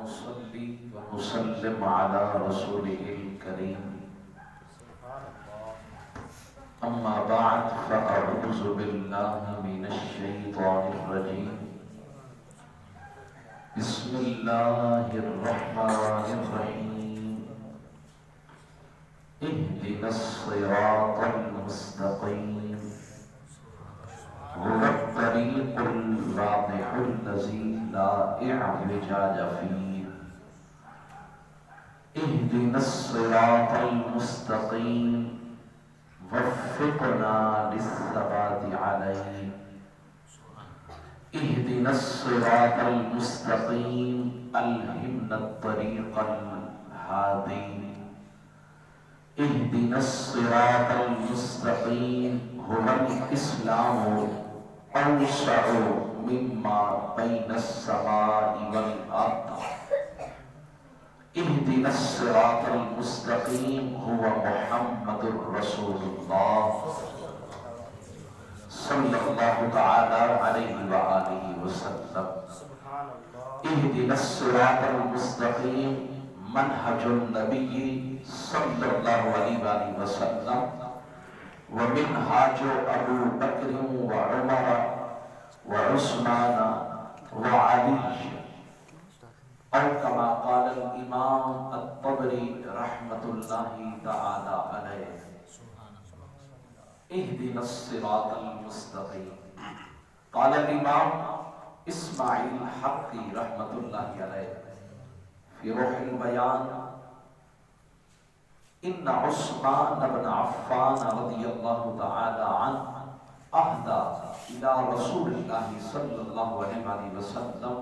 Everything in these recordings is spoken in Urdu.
ونصلي ونسلم على رسوله الكريم أما بعد فأعوذ بالله من الشيطان الرجيم بسم الله الرحمن الرحيم اهدنا الصراط المستقيم هو الطريق الواضح الذي لا اعوجاج فيه اهدنا الصراط المستقيم وفقنا للثبات عليه اهدنا الصراط المستقيم ألهمنا الطريق الهادي اهدنا الصراط المستقيم هو الإسلام أوسع مما بين السماء والأرض اهدنا الصراط المستقيم هو محمد رسول الله صلی اللہ تعالی علیہ وآلہ وسلم اهدنا الصراط المستقیم منہج النبی صلی اللہ علیہ وآلہ وسلم ومنہاج ابو بکر وعمر وعثمان وعلی او کما قال الامام الطبری رحمت اللہ تعالی علیہ اهدنا الصراط المستقيم قال الإمام اسماعیل حقی رحمت اللہ علیہ فی روح البیان ان عثمان بن عفان رضی اللہ تعالی عنہ اہدى الى رسول اللہ صلی اللہ علیہ وسلم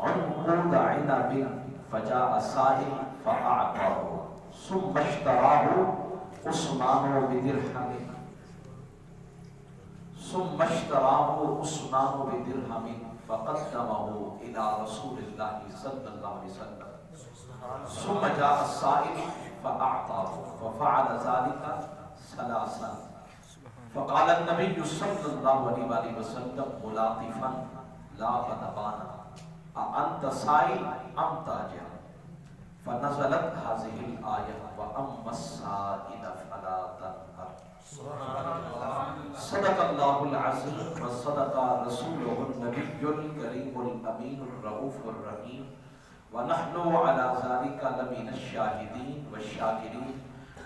عنقود عنب فجاء سائل فأعطاه ثم اشتراه عثمان بدرهم ثم اشتراه عثمان بدرهم فقدمه إلى رسول الله صلى الله عليه وسلم ثم جاء السائل فأعطاه ففعل ذلك ثلاثا فقال النبي صلى الله عليه وسلم ملاطفا لا غضبانا أأنت سائل أم تاجر فنزلت هذه الآية وأما السائل فلا تنهر صدق اللہ العظیم وصدق رسولہ النبی الکریم الامین الرؤوف الرحیم ونحن على ذلك لمن الشاہدین والشاکرین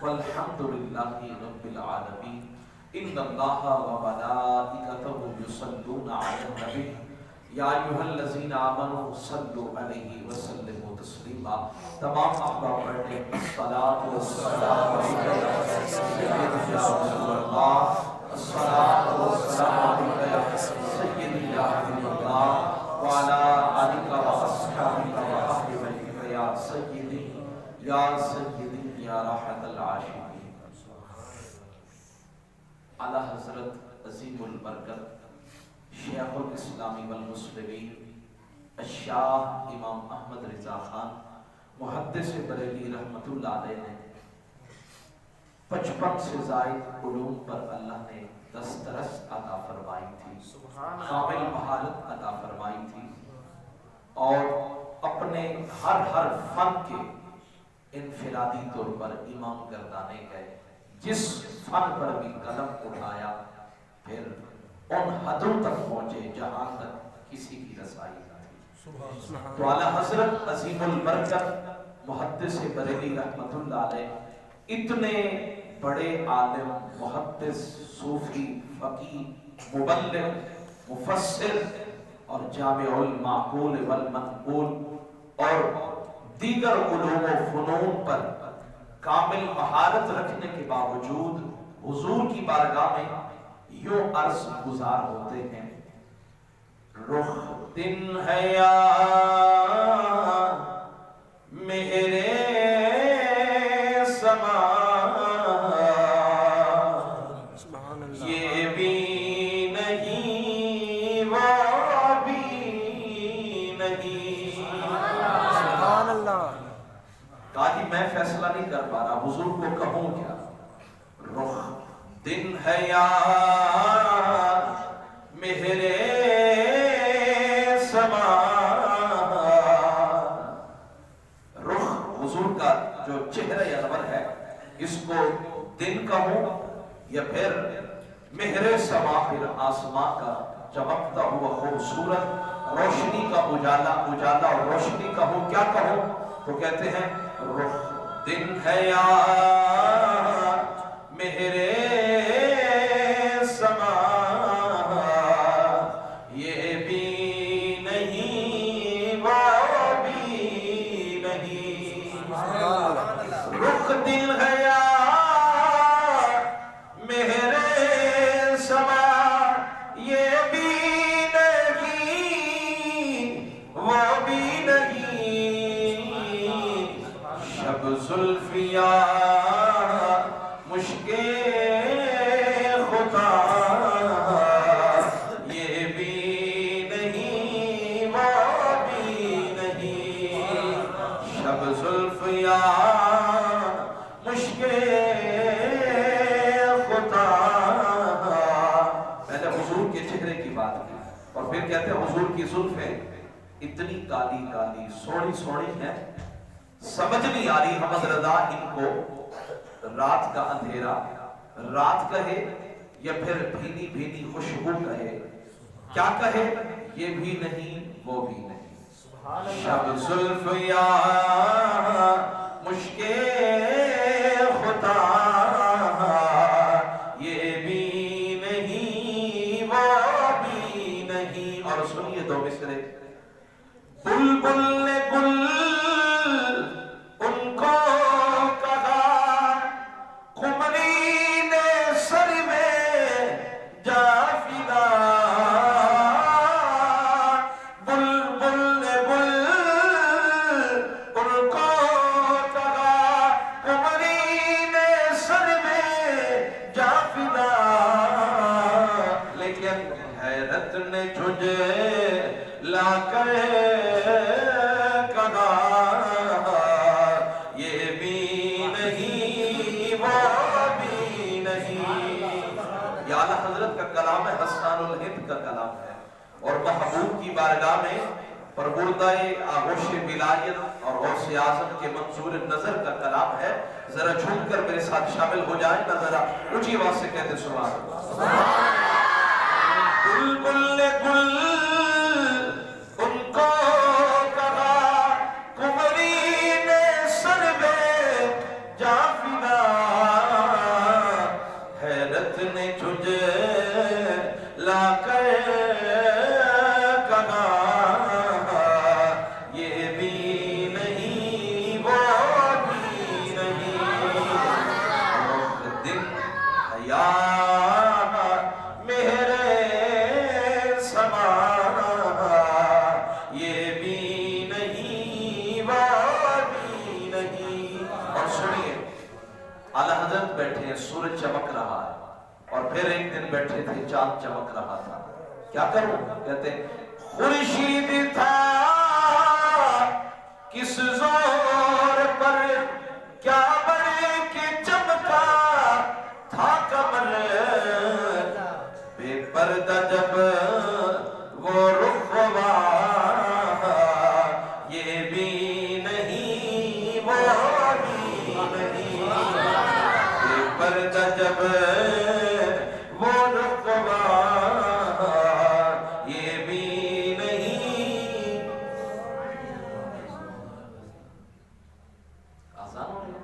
والحمد للہ رب العالمین ان اللہ وملائکتہ یصلون علی النبی یا ایھا الذین آمنوا صلوا علیہ وسلموا تسلیما تمام احباب پڑھنے الصلاۃ والسلام علیک یا سیدنا رسول اللہ الصلاۃ والسلام علیک یا سیدی یا حبیب اللہ وعلی آلک واصحابک واہل بیتک یا سیدی یا راحت العاشقین اعلی حضرت عظیم البرکت شیخ الاسلامی والمسلمین الشاہ امام احمد رضا خان محدث بریلی رحمت اللہ علیہ نے 55 سے زائد علوم پر اللہ نے دسترس عطا فرمائی تھی، کامل مہارت عطا فرمائی تھی، اور اپنے ہر فن کے انفرادی طور پر امام گردانے گئے، جس فن پر بھی قلم اٹھایا پھر ان حدوں تک پہنچے جہاں تک کسی کی رسائی نہ تھی۔ تو اعلیٰ حضرت عظیم البرکت محدث بریلی رحمت اللہ علیہ اتنے بڑے عالم، محدث، صوفی، فقیہ، مبلغ، مفسر اور جامع المعقول والمنقول اور دیگر علوم و فنون پر کامل مہارت رکھنے کے باوجود حضور کی بارگاہ میں یوں عرض گزار ہوتے ہیں، رخ دن ہے یا میرے سما یہ بھی نہیں وہ بھی نہیں۔ سبحان اللہ۔ کہا جی میں فیصلہ نہیں کر پا رہا، حضور کو کہوں کیا؟ رخ دن ہے یا میرے سما اس کو دن کہوں یا پھر مہر سما، پھر آسماں کا چمکتا ہوا خوبصورت روشنی کا اجالا، اجالا اور روشنی کہوں، کیا کہوں؟ تو کہتے ہیں دن ہے یا مہر سما، یہ بھی نہیں وہ بھی نہیں، رخ دل ہے یا مہر سما، یہ بھی نہیں وہ بھی نہیں، شب زلفیاں مشک خدا، یہ بھی نہیں وہ بھی نہیں، شب زلفیاں مشک خدا۔ میں نے حضور کے چہرے کی بات کی اور پھر کہتے ہیں حضور کی زلفیں اتنی کالی کالی سوڑی سوڑی ہیں، سمجھ نہیں آ رہی حمد رضا ان کو رات کا اندھیرا رات کہے یا پھر بھینی بھینی خوشبو کہے، کیا کہے؟ یہ بھی نہیں وہ بھی نہیں، شب زلفیاں مشک خدا، یہ بھی نہیں وہ بھی نہیں۔ اور سنیے دو مصرے، بلبل نے گل ان کو کہا، قمری نے سر میں جافدہ، بلبل نے گل ان کو کہا، قمری نے سر میں جافدہ، لیکن حیرت نے تجھے لا کر کہا، یہ بھی نہیں وہ بھی نہیں۔ یہ اعلیٰ حضرت کا کلام ہے، حسان الہند کا کلام ہے، اور محبوب کی بارگاہ میں پربردہ آغوش ولایت اور غوث اعظم کے منظور نظر کا کلام ہے۔ ذرا جھوم کر میرے ساتھ شامل ہو جائیں نا، ذرا اونچی آواز سے کہتے سبحان اللہ۔ بلبل نے گل ان کو کہا، قمری نے سر میں جافدہ، حیرت نے تجھے لا کر کہا، یہ بھی نہیں وہ بھی نہیں، دن حیا مہر سما، یہ بھی نہیں وہ بھی نہیں۔ اور سنیے اعلیٰ حضرت بیٹھے ہیں، سورج چمک رہا ہے، اور پھر ایک دن بیٹھے تھے چاند چمک رہا تھا، کیا کروں؟ کہتے ہیں خورشید تھا کس زور پر، کیا بڑے کہ چمکا تھا کمر، بے پردہ جب وہ رخ ہوا، یہ بھی نہیں وہ بھی نہیں، بے پردہ جب وہ رخ ہوا، یہ بھی نہیں۔ آسان ہو گیا؟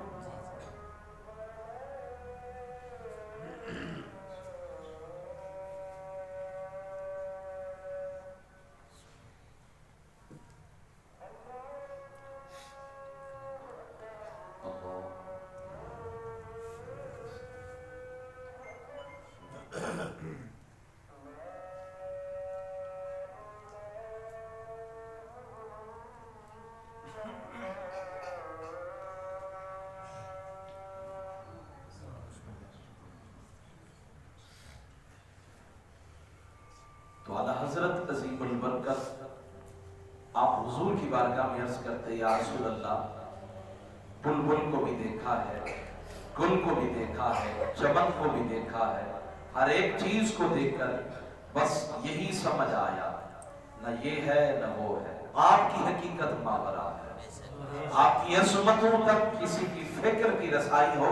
تو اعلیٰ حضرت عظیم البرکت آپ حضور کی بارگاہ میں عرض کرتے یا رسول اللہ، بلبل کو بھی دیکھا ہے، گل کو بھی دیکھا ہے، چمن کو بھی دیکھا ہے، ہر ایک چیز کو دیکھ کر بس یہی سمجھ آیا، نہ یہ ہے نہ وہ ہے، آپ کی حقیقت ماورا ہے، آپ کی عظمتوں تک کسی کی فکر کی رسائی ہو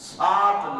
7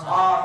7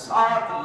7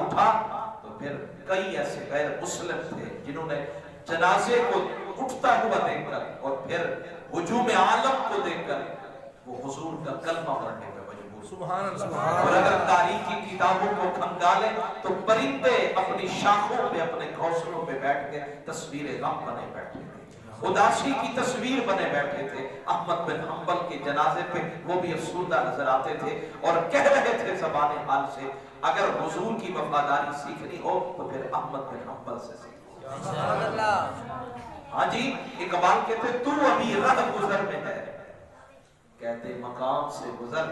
اٹھا تو پھر کئی ایسے غیر مسلم تھے جنہوں نے جنازے کو اٹھتا ہوا دیکھ کر اور پھر ہجوم عالم کو دیکھ کر وہ حضور کا کلمہ پڑھنے پہ مجبور. سبحان اللہ. اور اگر تاریخ کی کتابوں کو کھنگالیں تو پرندے اپنی شاخوں پہ اپنے گھونسلوں پہ بیٹھ کے تصویر غم بنے بیٹھے تھے, اداسی کی تصویر بنے بیٹھے تھے. احمد بن حنبل کے جنازے پہ وہ بھی افسردہ نظر آتے تھے اور کہہ رہے تھے زبان حال سے اگر حضور کی وفاداری سیکھنی ہو تو پھر احمد بن حنبل سے سیکھو. سبحان اللہ. ہاں جی, اقبال کہتے تو ابھی رہ گزر میں ہے, کہتے مقام سے گزر,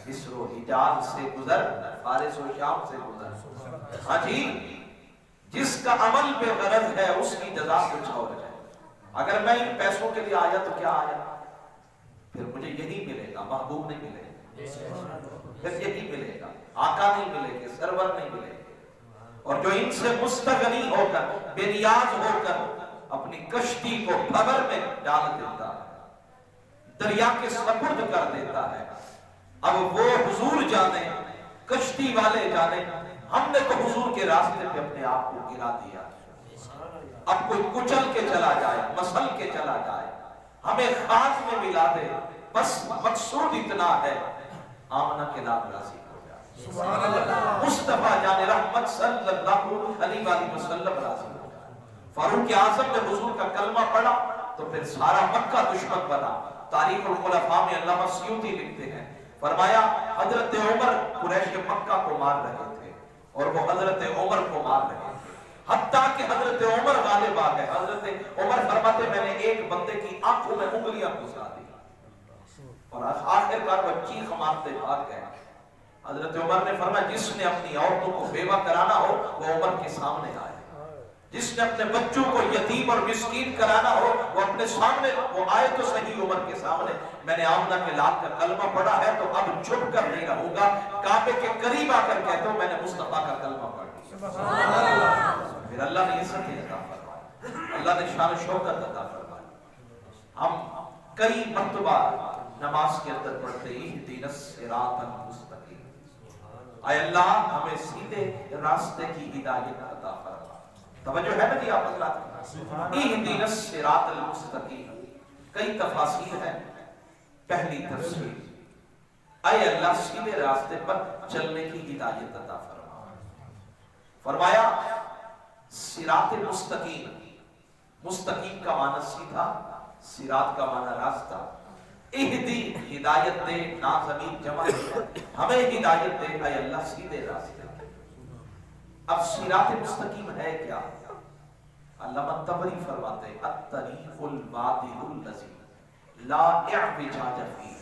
مصر و حجاز سے گزر, فارس و شام سے گزر. ہاں جی, جس کا عمل پہ غرض ہے اس کی جزا کچھ اور ہے. اگر میں ان پیسوں کے لیے آیا تو کیا آیا, پھر مجھے یہی ملے گا, محبوب نہیں ملے گا, پھر یہی ملے گا, آقا نہیں ملے گا, سرور نہیں ملے گا. اور جو ان سے مستغنی ہو کر, بے نیاز ہو کر اپنی کشتی کو بھور میں ڈال دیتا ہے, دریا کے سپرد کر دیتا ہے, اب وہ حضور جانے, کشتی والے جانے, ہم نے تو حضور کے راستے پہ اپنے آپ کو گرا دیا. اب کوئی کچل کے چلا جائے, مسل کے چلا جائے, ہمیں خاک میں ملا دے, بس مقصود اتنا ہے آمنہ کے نام راضی ہو جائے. سبحان اللہ. مصطفیٰ جان رحمت صلی اللہ علیہ وآلہ وسلم راضی ہو جائے. فاروق اعظم نے حضور کا کلمہ پڑھا تو پھر سارا مکہ دشمن بنا. تاریخ الخلفاء میں علامہ سیوطی لکھتے ہیں, فرمایا حضرت عمر قریش مکہ کو مار رہے تھے اور وہ حضرت عمر کو مار رہے تھے, حتیٰ کہ حضرت عمر غالب آ گئے. حضرت عمر فرماتے میں نے ایک بندے کی آنکھوں میں انگلیاں گھسا دی اور آخر کار وہ چیخ مارتے بھاگ گئے. حضرت عمر نے فرمایا جس نے اپنی عورتوں کو بیوہ کرانا ہو وہ عمر کے سامنے آئے, جس نے اپنے بچوں کو یتیم اور مسکین کرانا ہو وہ اپنے سامنے, وہ آئے تو صحیح عمر کے سامنے. میں نے آمنہ کے لال کا کلمہ پڑھا ہے تو اب چھپ کر نہیں رہوں گا, کعبے کے قریب آ کر کہتا ہوں میں نے مصطفیٰ کا کلمہ پڑھ لیا. پھر اللہ نے عزت عطا فرمائی, اللہ نے شان و شوکت عطا فرمائی. ہم کئی مرتبہ نماز کے اندر پڑھتے اہدنا الصراط المستقیم, اے اللہ ہمیں سیدھے راستے کی ہدایت عطا فرما. توجہ ہے نا جی آپ حضرات, اہدنا الصراط المستقیم کئی تفاسیر ہیں. پہلی تفسیر اے اللہ سیدھے راستے پر چلنے کی ہدایت عطا فرما. فرمایا صراط مستقیم, مستقیم کا معنی سیدھا, صراط کا معنی راستہ. اہدی ہدایت دے, نا زمین جمع ہمیں ہدایت دے اے اللہ سیدھے راستے. اب صراط مستقیم ہے کیا؟ علامہ طبری فرماتے ہیں الطریق الواضح الذی لا اعوجاج فیہ.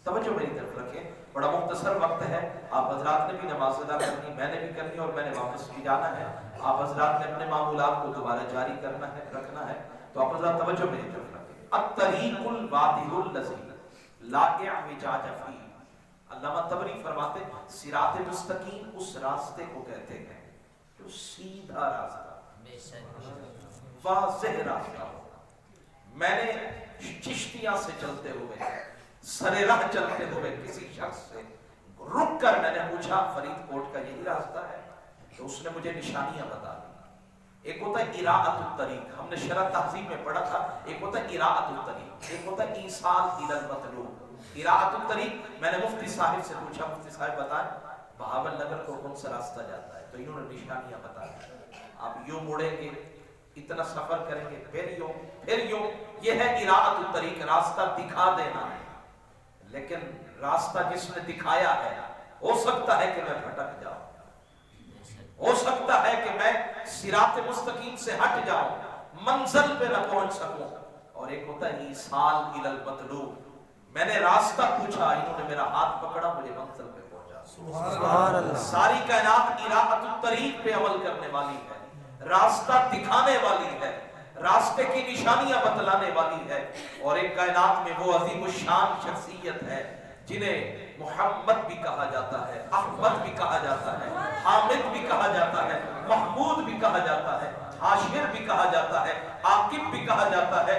توجہ میری طرف رکھیں, بڑا مختصر وقت ہے, آپ حضرات نے بھی نماز ادا کرنی, میں نے بھی کرنی اور میں نے واپس بھی جانا ہے. آپ حضرات نے اپنے معمولات کو دوبارہ جاری کرنا ہے, رکھنا ہے, تو آپ حضرات توجہ میری طرف رکھیں. الطریق الواضح الذی لا اعوجاج فیہ. علامہ طبری فرماتے صراط مستقیم اس راستے کو کہتے ہیں جو سیدھا راستہ, واضح راستہ ہو. میں نے چشتیاں سے چلتے ہوئے, سرے راہ چلتے ہوئے کسی شخص سے رک کر میں نے پوچھا فرید کوٹ کا یہی راستہ ہے, تو اس نے مجھے نشانیاں بتا دی. ایک ہوتا ہے اراءۃ الطریق, ہم نے شرح تہذیب میں پڑھا تھا, ایک ہوتا ہے اراءۃ الطریق, ایک ہوتا ہے ایصال الی المطلوب. اراءۃ الطریق میں نے مفتی صاحب سے پوچھا, مفتی صاحب بتائیں بہاول نگر کو کون سا راستہ جاتا ہے, تو انہوں نے نشانیاں بتا دی. آپ یوں مڑیں گے, اتنا سفر کریں گے, پھر یوں, پھر یوں. یہ ہے اراءۃ الطریق, راستہ دکھا دینا ہے. لیکن راستہ جس نے دکھایا ہے ہو سکتا ہے کہ میں بھٹک جاؤں, ہو سکتا ہے کہ میں صراط مستقیم سے ہٹ جاؤں, منزل پہ نہ پہنچ سکوں. اور ایک ہوتا ہے ایصال الی المطلوب, میں نے راستہ پوچھا, انہوں نے میرا ہاتھ پکڑا, مجھے منزل پہ پہنچا. سبحان اللہ. ساری کائنات اراءۃ الطریق پہ عمل کرنے والی ہے, راستہ دکھانے والی ہے, راستے کی نشانیاں بتلانے والی ہے. اور ایک کائنات میں وہ عظیم الشان شخصیت ہے جنہیں محمد بھی کہا جاتا ہے, احمد بھی کہا جاتا ہے, حامد بھی کہا جاتا ہے, محمود بھی کہا جاتا ہے, حاشر بھی کہا جاتا ہے, عاقب بھی کہا جاتا ہے,